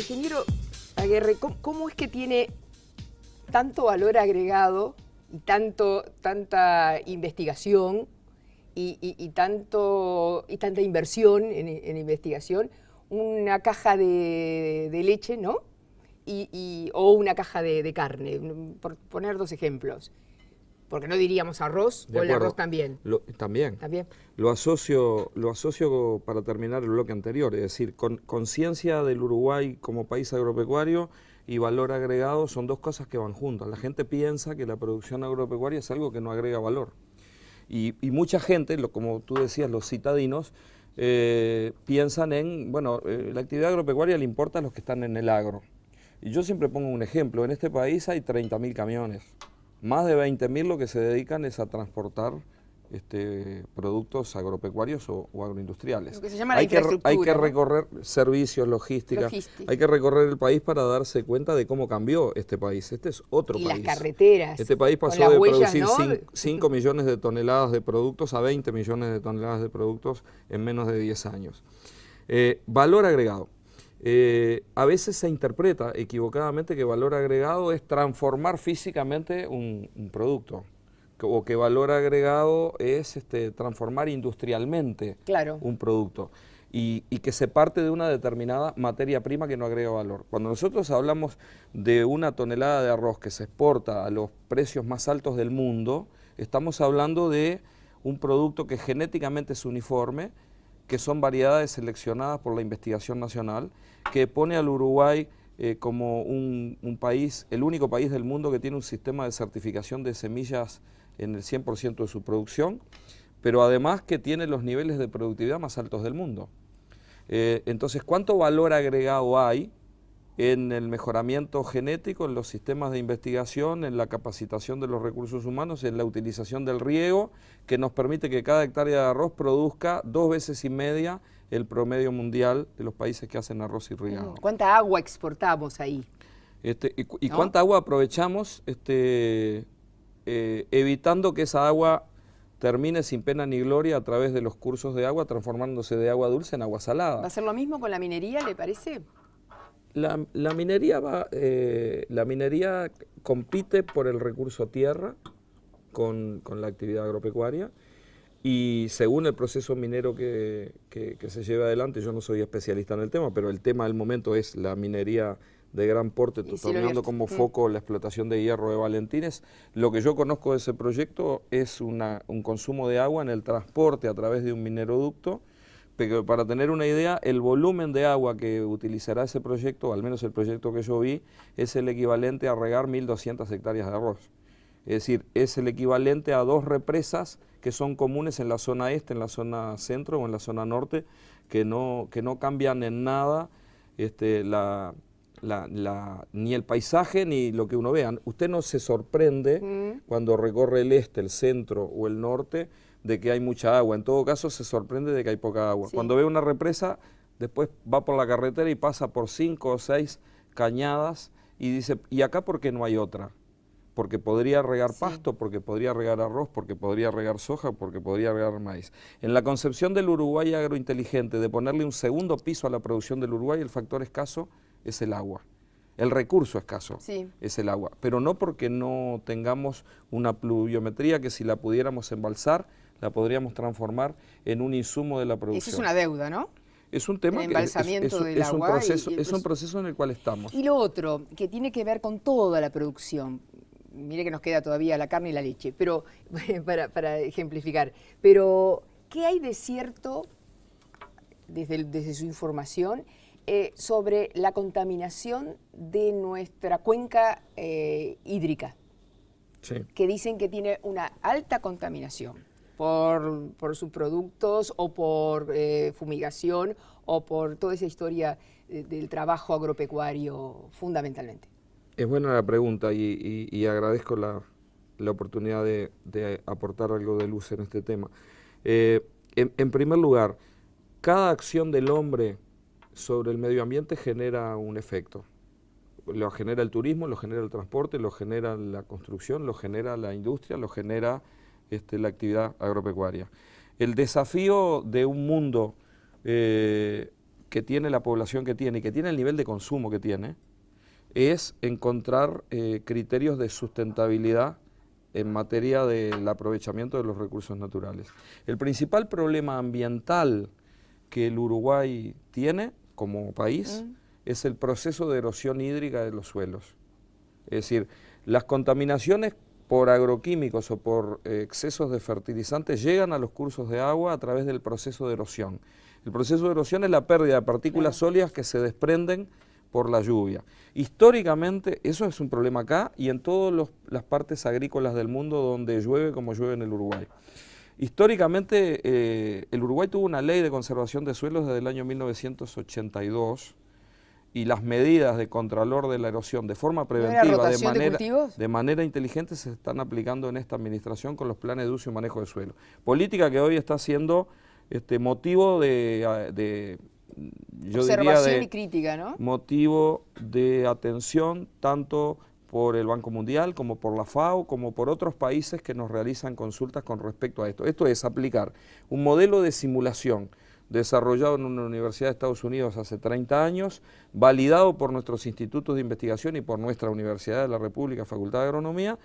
Ingeniero Aguerre, ¿cómo es que tiene tanto valor agregado y tanta investigación y tanta inversión en investigación una caja de leche, ¿no? O una caja de carne, por poner dos ejemplos? Porque no diríamos arroz, o el arroz también. También. Lo asocio para terminar el bloque anterior, es decir, conciencia del Uruguay como país agropecuario y valor agregado son dos cosas que van juntas. La gente piensa que la producción agropecuaria es algo que no agrega valor. Y mucha gente, como tú decías, los citadinos, piensan en, bueno, la actividad agropecuaria le importa a los que están en el agro. Y yo siempre pongo un ejemplo, en este país hay 30.000 camiones. Más de 20.000 lo que se dedican es a transportar productos agropecuarios o agroindustriales. Lo que se llama la infraestructura, hay que recorrer servicios, logística, hay que recorrer el país para darse cuenta de cómo cambió este país. Este es otro país. Y las carreteras. Este país pasó de producir 5 millones de toneladas de productos a 20 millones de toneladas de productos en menos de 10 años. Valor agregado. A veces se interpreta equivocadamente que valor agregado es transformar físicamente un producto, o que valor agregado es transformar industrialmente un producto, y que se parte de una determinada materia prima que no agrega valor. Cuando nosotros hablamos de una tonelada de arroz que se exporta a los precios más altos del mundo, estamos hablando de un producto que genéticamente es uniforme, que son variedades seleccionadas por la investigación nacional, que pone al Uruguay como un país, el único país del mundo que tiene un sistema de certificación de semillas en el 100% de su producción, pero además que tiene los niveles de productividad más altos del mundo. Entonces, ¿cuánto valor agregado hay en el mejoramiento genético, en los sistemas de investigación, en la capacitación de los recursos humanos, en la utilización del riego, que nos permite que cada hectárea de arroz produzca 2,5 veces el promedio mundial de los países que hacen arroz irrigado? ¿Cuánta agua exportamos ahí? ¿Y cuánta agua aprovechamos evitando que esa agua termine sin pena ni gloria a través de los cursos de agua, transformándose de agua dulce en agua salada? ¿Va a ser lo mismo con la minería, le parece? La minería compite por el recurso tierra con la actividad agropecuaria, y según el proceso minero que se lleva adelante, yo no soy especialista en el tema, pero el tema del momento es la minería de gran porte, tomando como foco la explotación de hierro de Valentines. Lo que yo conozco de ese proyecto es un consumo de agua en el transporte a través de un mineroducto. Pero para tener una idea, el volumen de agua que utilizará ese proyecto, al menos el proyecto que yo vi, es el equivalente a regar 1.200 hectáreas de arroz. Es decir, es el equivalente a 2 represas que son comunes en la zona este, en la zona centro o en la zona norte, que no cambian en nada ni el paisaje ni lo que uno vea. Usted no se sorprende cuando recorre el este, el centro o el norte de que hay mucha agua. En todo caso, se sorprende de que hay poca agua. Cuando ve una represa, después va por la carretera y pasa por 5 o 6 cañadas y dice, ¿y acá por qué no hay otra? Porque podría regar pasto, porque podría regar arroz, porque podría regar soja, porque podría regar maíz. En la concepción del Uruguay agrointeligente, de ponerle un segundo piso a la producción del Uruguay, el factor escaso es el agua. El recurso escaso es el agua, pero no porque no tengamos una pluviometría que, si la pudiéramos embalsar, la podríamos transformar en un insumo de la producción. Eso es una deuda, ¿no? Es un tema el embalsamiento del agua. Es un proceso en el cual estamos. Y lo otro, que tiene que ver con toda la producción. Mire que nos queda todavía la carne y la leche, pero para ejemplificar. Pero, ¿qué hay de cierto, desde su información, sobre la contaminación de nuestra cuenca hídrica? Sí. Que dicen que tiene una alta contaminación por subproductos o por fumigación o por toda esa historia del trabajo agropecuario fundamentalmente. Es buena la pregunta y agradezco la oportunidad de aportar algo de luz en este tema. En primer lugar, cada acción del hombre sobre el medio ambiente genera un efecto. Lo genera el turismo, lo genera el transporte, lo genera la construcción, lo genera la industria, lo genera la actividad agropecuaria. El desafío de un mundo que tiene la población que tiene y que tiene el nivel de consumo que tiene, es encontrar criterios de sustentabilidad en materia del aprovechamiento de los recursos naturales. El principal problema ambiental que el Uruguay tiene como país es el proceso de erosión hídrica de los suelos. Es decir, las contaminaciones por agroquímicos o por excesos de fertilizantes llegan a los cursos de agua a través del proceso de erosión. El proceso de erosión es la pérdida de partículas sólidas que se desprenden por la lluvia. Históricamente, eso es un problema acá y en todas las partes agrícolas del mundo donde llueve como llueve en el Uruguay. Históricamente, el Uruguay tuvo una ley de conservación de suelos desde el año 1982 y las medidas de contralor de la erosión de forma preventiva, de manera inteligente, se están aplicando en esta administración con los planes de uso y manejo de suelo. Política que hoy está siendo motivo yo observación diría y crítica, ¿no? Motivo de atención tanto por el Banco Mundial como por la FAO, como por otros países que nos realizan consultas con respecto a esto. Esto es aplicar un modelo de simulación desarrollado en una universidad de Estados Unidos hace 30 años, validado por nuestros institutos de investigación y por nuestra Universidad de la República, Facultad de Agronomía,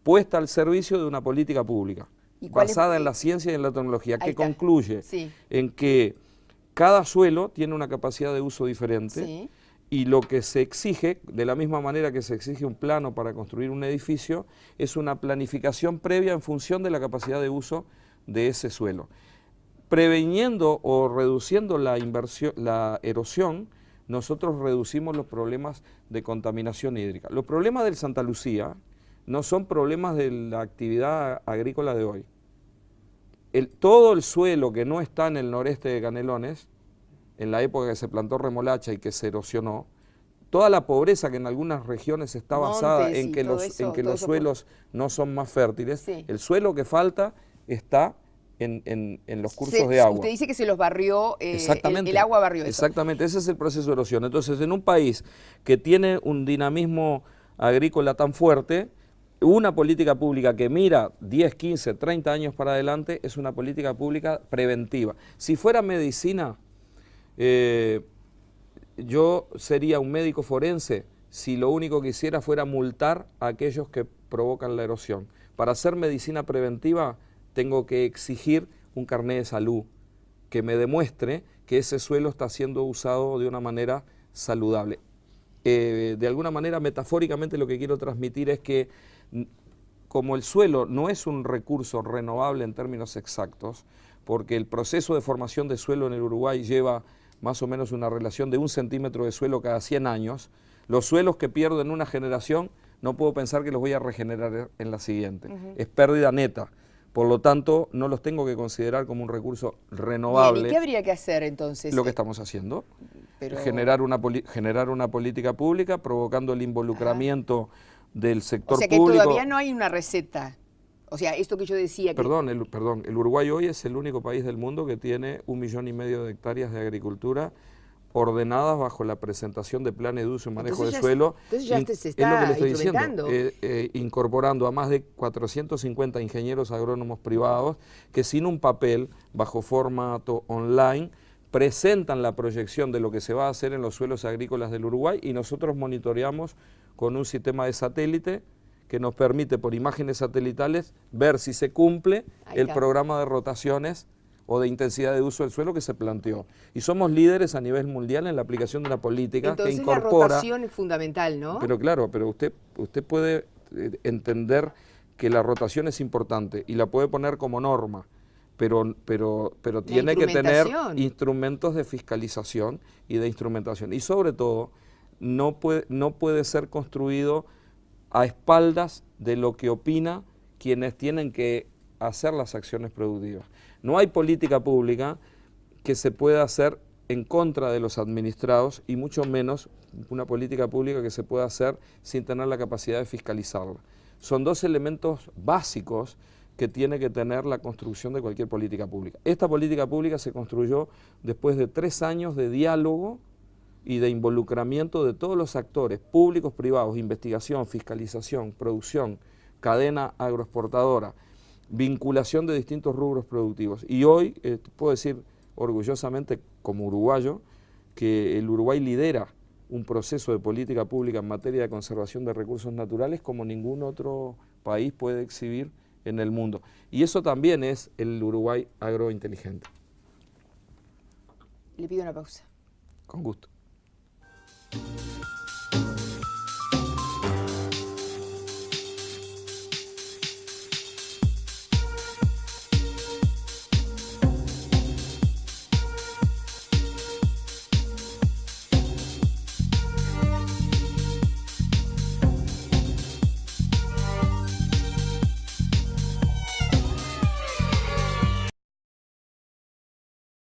puesta al servicio de una política pública, basada en la ciencia y en la tecnología, que concluye en que cada suelo tiene una capacidad de uso diferente y lo que se exige, de la misma manera que se exige un plano para construir un edificio, es una planificación previa en función de la capacidad de uso de ese suelo. Previniendo o reduciendo la erosión, nosotros reducimos los problemas de contaminación hídrica. Los problemas del Santa Lucía no son problemas de la actividad agrícola de hoy. Todo el suelo que no está en el noreste de Canelones, en la época que se plantó remolacha y que se erosionó, toda la pobreza que en algunas regiones está basada en que los suelos no son más fértiles, el suelo que falta está en los cursos de agua. Usted dice que se los barrió, el agua barrió eso. Exactamente, ese es el proceso de erosión. Entonces, en un país que tiene un dinamismo agrícola tan fuerte, una política pública que mira 10, 15, 30 años para adelante es una política pública preventiva. Si fuera medicina, yo sería un médico forense si lo único que hiciera fuera multar a aquellos que provocan la erosión. Para hacer medicina preventiva tengo que exigir un carnet de salud que me demuestre que ese suelo está siendo usado de una manera saludable. De alguna manera, metafóricamente, lo que quiero transmitir es que como el suelo no es un recurso renovable en términos exactos, porque el proceso de formación de suelo en el Uruguay lleva más o menos una relación de 1 centímetro de suelo cada 100 años, los suelos que pierdo en una generación no puedo pensar que los voy a regenerar en la siguiente. Es pérdida neta. Por lo tanto, no los tengo que considerar como un recurso renovable. Bien, ¿y qué habría que hacer entonces? Lo que estamos haciendo. Generar una política pública, provocando el involucramiento del sector público. O sea que todavía no hay una receta. O sea, esto que yo decía... el Uruguay hoy es el único país del mundo que tiene 1,5 millones de hectáreas de agricultura ordenadas bajo la presentación de planes de uso y manejo de suelo. Entonces ya se está instrumentando. Incorporando a más de 450 ingenieros agrónomos privados que sin un papel, bajo formato online, presentan la proyección de lo que se va a hacer en los suelos agrícolas del Uruguay y nosotros monitoreamos con un sistema de satélite que nos permite por imágenes satelitales ver si se cumple el programa de rotaciones o de intensidad de uso del suelo que se planteó. Y somos líderes a nivel mundial en la aplicación de una política que incorpora... Entonces la rotación es fundamental, ¿no? Pero claro, pero usted puede entender que la rotación es importante y la puede poner como norma, pero tiene que tener instrumentos de fiscalización y de instrumentación. Y sobre todo, no puede ser construido a espaldas de lo que opina quienes tienen que hacer las acciones productivas. No hay política pública que se pueda hacer en contra de los administrados y mucho menos una política pública que se pueda hacer sin tener la capacidad de fiscalizarla. Son dos elementos básicos que tiene que tener la construcción de cualquier política pública. Esta política pública se construyó después de 3 años de diálogo y de involucramiento de todos los actores públicos, privados, investigación, fiscalización, producción, cadena agroexportadora, vinculación de distintos rubros productivos. Y hoy puedo decir orgullosamente como uruguayo que el Uruguay lidera un proceso de política pública en materia de conservación de recursos naturales como ningún otro país puede exhibir en el mundo. Y eso también es el Uruguay agrointeligente. Le pido una pausa. Con gusto.